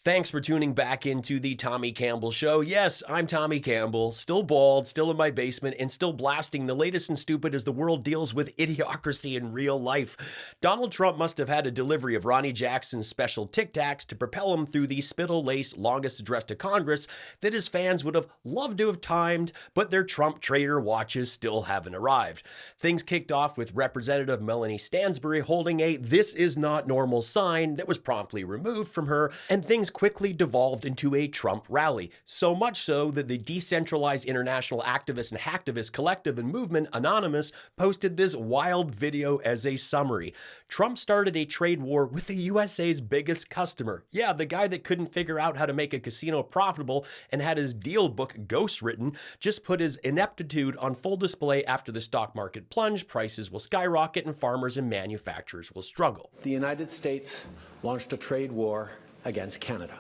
Thanks for tuning back into the Tommy Campbell Show. Yes, I'm Tommy Campbell, still bald, still in my basement, and still blasting the latest and stupid as the world deals with idiocracy in real life. Donald Trump must have had a delivery of Ronnie Jackson's special Tic Tacs to propel him through the spittle-laced longest address to Congress that his fans would have loved to have timed, but their Trump traitor watches still haven't arrived. Things kicked off with Representative Melanie Stansbury holding a "this is not normal" sign that was promptly removed from her, and things quickly devolved into a Trump rally, so much so that the decentralized international activist and hacktivist collective and movement Anonymous posted this wild video as a summary. Trump started a trade war with the USA's biggest customer. Yeah, the guy that couldn't figure out how to make a casino profitable and had his deal book ghostwritten just put his ineptitude on full display after the stock market plunge, prices will skyrocket, and farmers and manufacturers will struggle. The United States launched a trade war against Canada,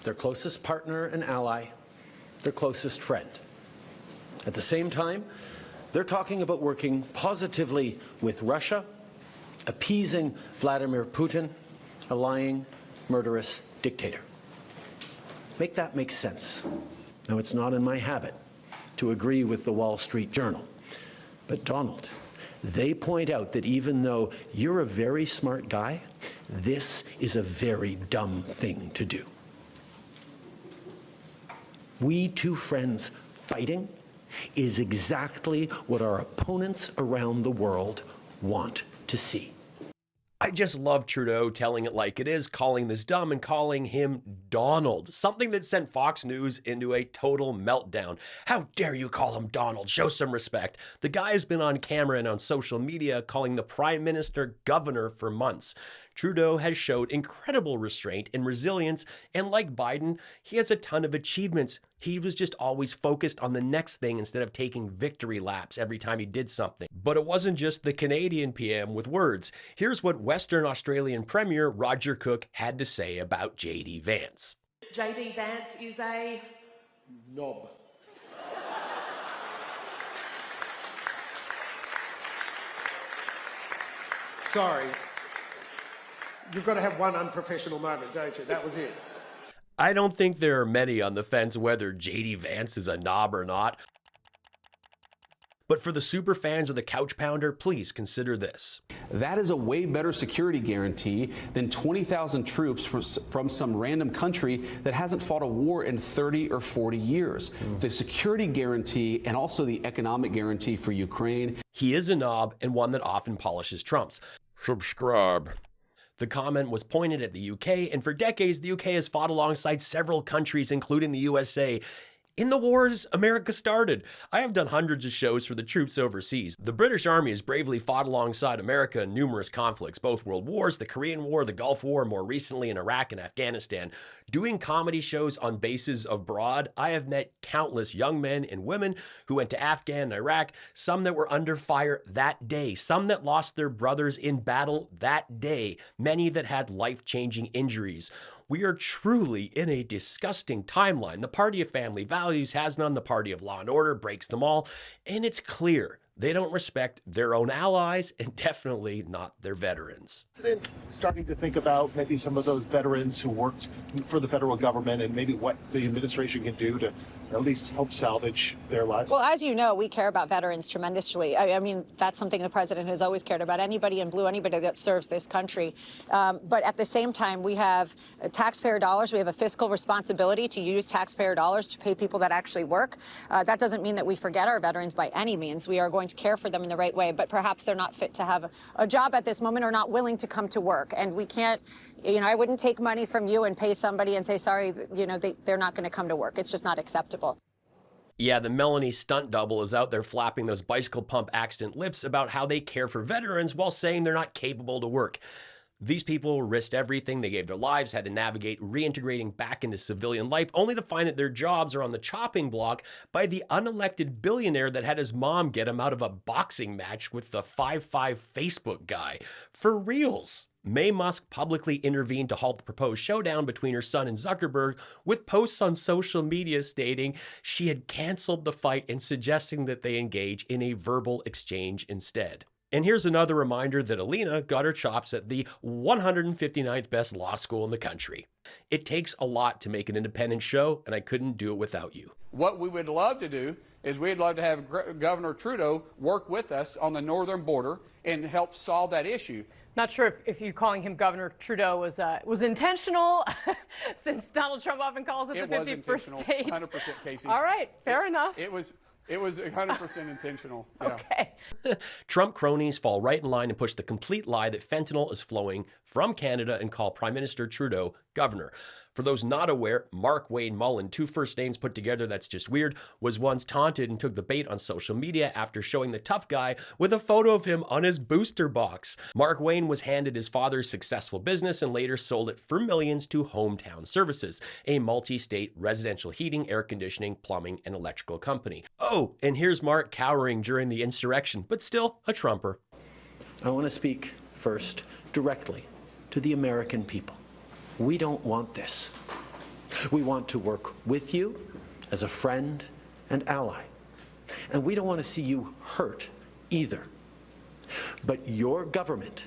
their closest partner and ally, their closest friend. At the same time, they're talking about working positively with Russia, appeasing Vladimir Putin, a lying, murderous dictator. Make that make sense. Now, it's not in my habit to agree with the Wall Street Journal, but Donald, they point out that even though you're a very smart guy, this is a very dumb thing to do. We two friends fighting is exactly what our opponents around the world want to see. I just love Trudeau telling it like it is, calling this dumb and calling him Donald, something that sent Fox News into a total meltdown. How dare you call him Donald? Show some respect. The guy has been on camera and on social media calling the Prime Minister governor for months. Trudeau has showed incredible restraint and resilience, and like Biden, he has a ton of achievements. He was just always focused on the next thing instead of taking victory laps every time he did something. But it wasn't just the Canadian PM with words. Here's what Western Australian Premier Roger Cook had to say about J.D. Vance. J.D. Vance is a knob. Sorry. You've got to have one unprofessional moment, don't you? That was it. I don't think there are many on the fence whether J.D. Vance is a knob or not. But for the super fans of the Couch Pounder, please consider this. That is a way better security guarantee than 20,000 troops from some random country that hasn't fought a war in 30 or 40 years. The security guarantee and also the economic guarantee for Ukraine. He is a knob and one that often polishes trumps. Subscribe. The comment was pointed at the UK, and for decades, the UK has fought alongside several countries, including the USA. In the wars America started. I have done hundreds of shows for the troops overseas. The British Army has bravely fought alongside America in numerous conflicts, both world wars, the Korean War, the Gulf War, and more recently in Iraq and Afghanistan. Doing comedy shows on bases abroad, I have met countless young men and women who went to Afghan and Iraq, some that were under fire that day, some that lost their brothers in battle that day, many that had life-changing injuries. We are truly in a disgusting timeline. The party of family values has none, the party of law and order breaks them all, and it's clear they don't respect their own allies and definitely not their veterans. Starting to think about maybe some of those veterans who worked for the federal government and maybe what the administration can do to at least help salvage their lives? Well, as you know, we care about veterans tremendously. I mean, that's something the president has always cared about. Anybody in blue, anybody that serves this country. But at the same time, we have taxpayer dollars. We have a fiscal responsibility to use taxpayer dollars to pay people that actually work. That doesn't mean that we forget our veterans by any means. We are going to care for them in the right way, but perhaps they're not fit to have a job at this moment or not willing to come to work. And we can't, I wouldn't take money from you and pay somebody and say, sorry, they're not going to come to work. It's just not acceptable. Yeah, the Melanie stunt double is out there flapping those bicycle pump accident lips about how they care for veterans while saying they're not capable to work. These people risked everything. They gave their lives, had to navigate reintegrating back into civilian life, only to find that their jobs are on the chopping block by the unelected billionaire that had his mom get him out of a boxing match with the 5'5" Facebook guy. For reals. May Musk publicly intervened to halt the proposed showdown between her son and Zuckerberg, with posts on social media stating she had canceled the fight and suggesting that they engage in a verbal exchange instead. And here's another reminder that Alina got her chops at the 159th best law school in the country. It takes a lot to make an independent show, and I couldn't do it without you. What we would love to do is we'd love to have Governor Trudeau work with us on the northern border and help solve that issue. Not sure if you calling him Governor Trudeau was intentional, since Donald Trump often calls it the 51st state. 100%, Casey. All right, fair enough. It was 100% intentional. Yeah. Okay. Trump cronies fall right in line and push the complete lie that fentanyl is flowing from Canada and call Prime Minister Trudeau governor. For those not aware, Mark Wayne Mullen, two first names put together, that's just weird, was once taunted and took the bait on social media after showing the tough guy with a photo of him on his booster box. Mark Wayne was handed his father's successful business and later sold it for millions to Hometown Services, a multi-state residential heating, air conditioning, plumbing, and electrical company. Oh, and here's Mark cowering during the insurrection, but still a Trumper. I want to speak first directly to the American people. We don't want this. We want to work with you as a friend and ally. And we don't want to see you hurt either. But your government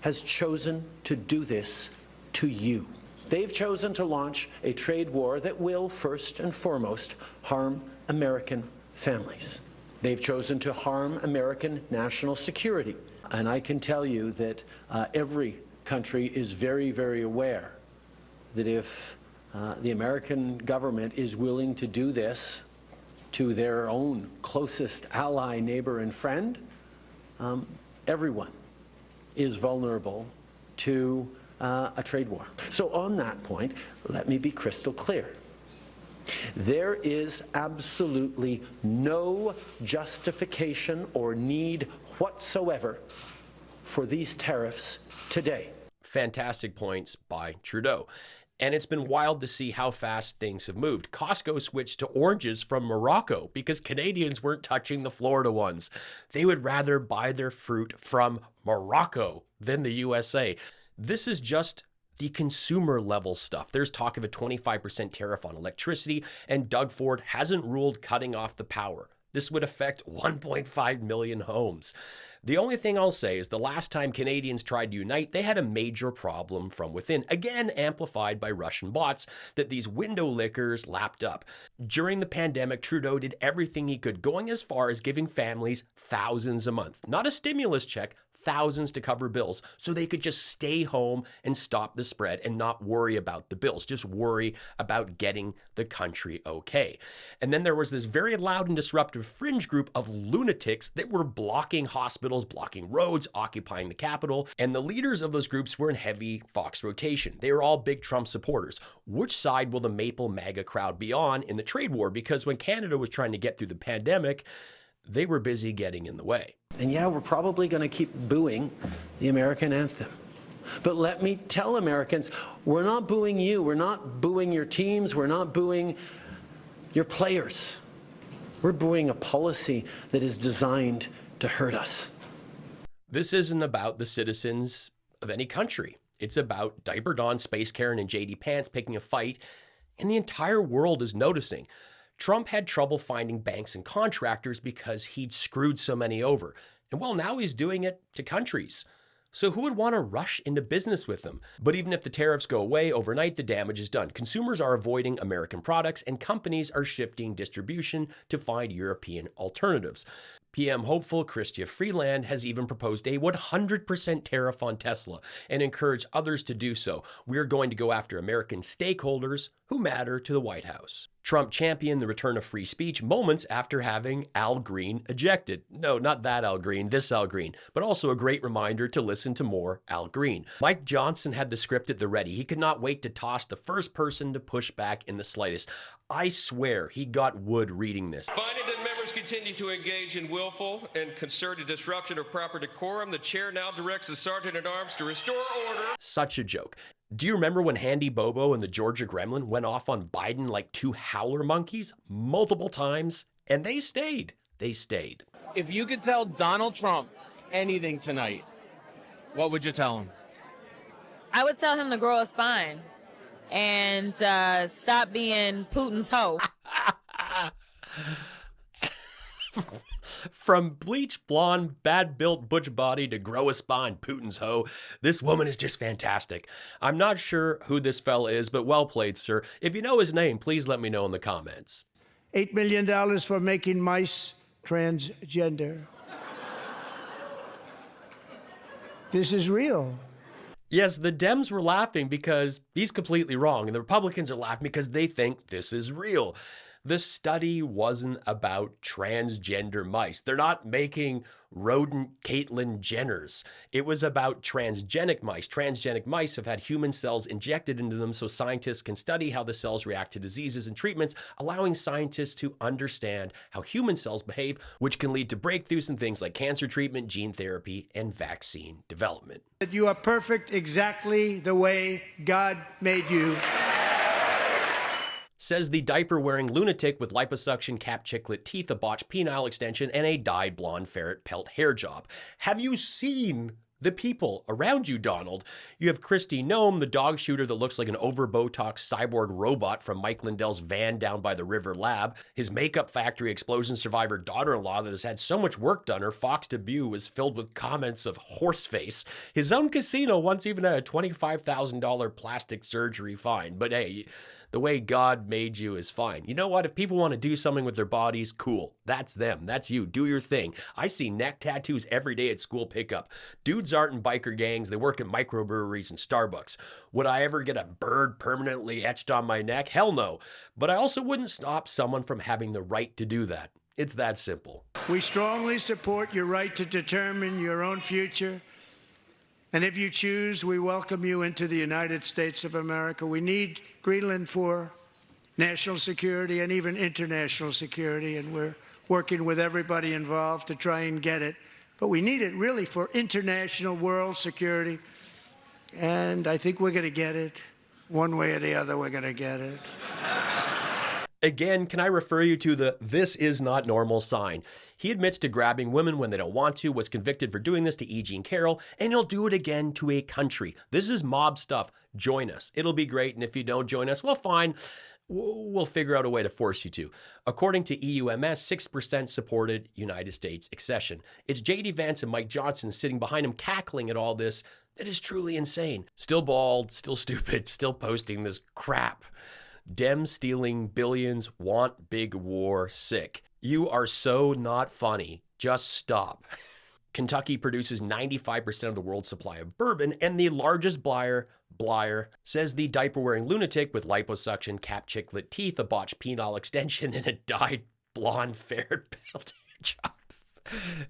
has chosen to do this to you. They've chosen to launch a trade war that will, first and foremost, harm American families. They've chosen to harm American national security. And I can tell you that every country is very, very aware that if the American government is willing to do this to their own closest ally, neighbor, and friend, everyone is vulnerable to a trade war. So on that point, let me be crystal clear. There is absolutely no justification or need whatsoever for these tariffs today. Fantastic points by Trudeau. And it's been wild to see how fast things have moved. Costco switched to oranges from Morocco because Canadians weren't touching the Florida ones. They would rather buy their fruit from Morocco than the USA. This is just the consumer level stuff. There's talk of a 25% tariff on electricity, and Doug Ford hasn't ruled cutting off the power. This would affect 1.5 million homes. The only thing I'll say is the last time Canadians tried to unite, they had a major problem from within, again amplified by Russian bots that these window lickers lapped up. During the pandemic, Trudeau did everything he could, going as far as giving families thousands a month. Not a stimulus check, thousands to cover bills, so they could just stay home and stop the spread and not worry about the bills, just worry about getting the country okay. And then there was this very loud and disruptive fringe group of lunatics that were blocking hospitals, blocking roads, occupying the Capitol, and the leaders of those groups were in heavy Fox rotation. They were all big Trump supporters. Which side will the Maple MAGA crowd be on in the trade war? Because when Canada was trying to get through the pandemic, they were busy getting in the way. And yeah, we're probably going to keep booing the American anthem. But let me tell Americans, we're not booing you. We're not booing your teams. We're not booing your players. We're booing a policy that is designed to hurt us. This isn't about the citizens of any country. It's about Diaper Dawn, Space Karen, and JD Pants picking a fight, and the entire world is noticing. Trump had trouble finding banks and contractors because he'd screwed so many over. And well, now he's doing it to countries. So who would want to rush into business with them? But even if the tariffs go away overnight, the damage is done. Consumers are avoiding American products and companies are shifting distribution to find European alternatives. PM hopeful Chrystia Freeland has even proposed a 100% tariff on Tesla and encouraged others to do so. We're going to go after American stakeholders who matter to the White House. Trump championed the return of free speech moments after having Al Green ejected. No, not that Al Green, this Al Green, but also a great reminder to listen to more Al Green. Mike Johnson had the script at the ready. He could not wait to toss the first person to push back in the slightest. I swear he got wood reading this. Finding that members continue to engage in willful and concerted disruption of proper decorum, the chair now directs the sergeant-at-arms to restore order. Such a joke. Do you remember when Handy Bobo and the Georgia Gremlin went off on Biden like two howler monkeys multiple times? And they stayed. They stayed. If you could tell Donald Trump anything tonight, what would you tell him? I would tell him to grow a spine and stop being Putin's hoe. From bleach blonde, bad-built butch body to grow a spine, Putin's hoe, this woman is just fantastic. I'm not sure who this fella is, but well played, sir. If you know his name, please let me know in the comments. $8 million for making mice transgender. This is real. Yes, the Dems were laughing because he's completely wrong, and the Republicans are laughing because they think this is real. The study wasn't about transgender mice. They're not making rodent Caitlyn Jenners. It was about transgenic mice. Transgenic mice have had human cells injected into them so scientists can study how the cells react to diseases and treatments, allowing scientists to understand how human cells behave, which can lead to breakthroughs in things like cancer treatment, gene therapy, and vaccine development. That you are perfect exactly the way God made you. Says the diaper-wearing lunatic with liposuction, cap chiclet teeth, a botched penile extension, and a dyed blonde ferret pelt hair job. Have you seen the people around you, Donald? You have Christy Nome, the dog shooter that looks like an over-Botox cyborg robot from Mike Lindell's van down by the river lab. His makeup factory explosion survivor daughter-in-law that has had so much work done, her Fox debut was filled with comments of horseface. His own casino once even had a $25,000 plastic surgery fine. But hey, the way God made you is fine. You know what? If people want to do something with their bodies, cool. That's them. That's you. Do your thing. I see neck tattoos every day at school pickup. Dudes aren't in biker gangs. They work at microbreweries and Starbucks. Would I ever get a bird permanently etched on my neck? Hell no. But I also wouldn't stop someone from having the right to do that. It's that simple. We strongly support your right to determine your own future. And if you choose, we welcome you into the United States of America. We need Greenland for national security and even international security, and we're working with everybody involved to try and get it. But we need it really for international world security, and I think we're going to get it. One way or the other, we're going to get it. Again, can I refer you to the "this is not normal" sign? He admits to grabbing women when they don't want to, was convicted for doing this to E. Jean Carroll, and he'll do it again to a country. This is mob stuff. Join us. It'll be great, and if you don't join us, well, fine. We'll figure out a way to force you to. According to EUMS, 6% supported United States accession. It's J.D. Vance and Mike Johnson sitting behind him cackling at all this. That is truly insane. Still bald, still stupid, still posting this crap. Dems stealing billions, want big war, sick. You are so not funny. Just stop. Kentucky produces 95% of the world's supply of bourbon, and the largest buyer, says the diaper-wearing lunatic with liposuction, cap chiclet teeth, a botched penile extension, and a dyed blonde ferret pelt hair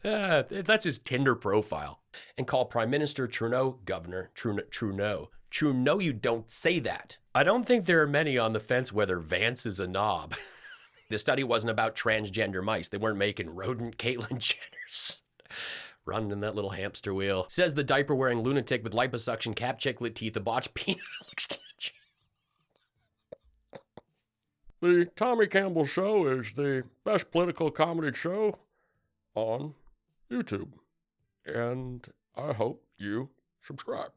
job. That's his Tinder profile. And call Prime Minister Trudeau Governor Trudeau. Trudeau, you don't say that. I don't think there are many on the fence whether Vance is a knob. The study wasn't about transgender mice. They weren't making rodent Caitlyn Jenners. Running in that little hamster wheel. Says the diaper-wearing lunatic with liposuction, cap chiclet teeth, a botched penile extension. The Tommy Campbell Show is the best political comedy show on YouTube. And I hope you subscribe.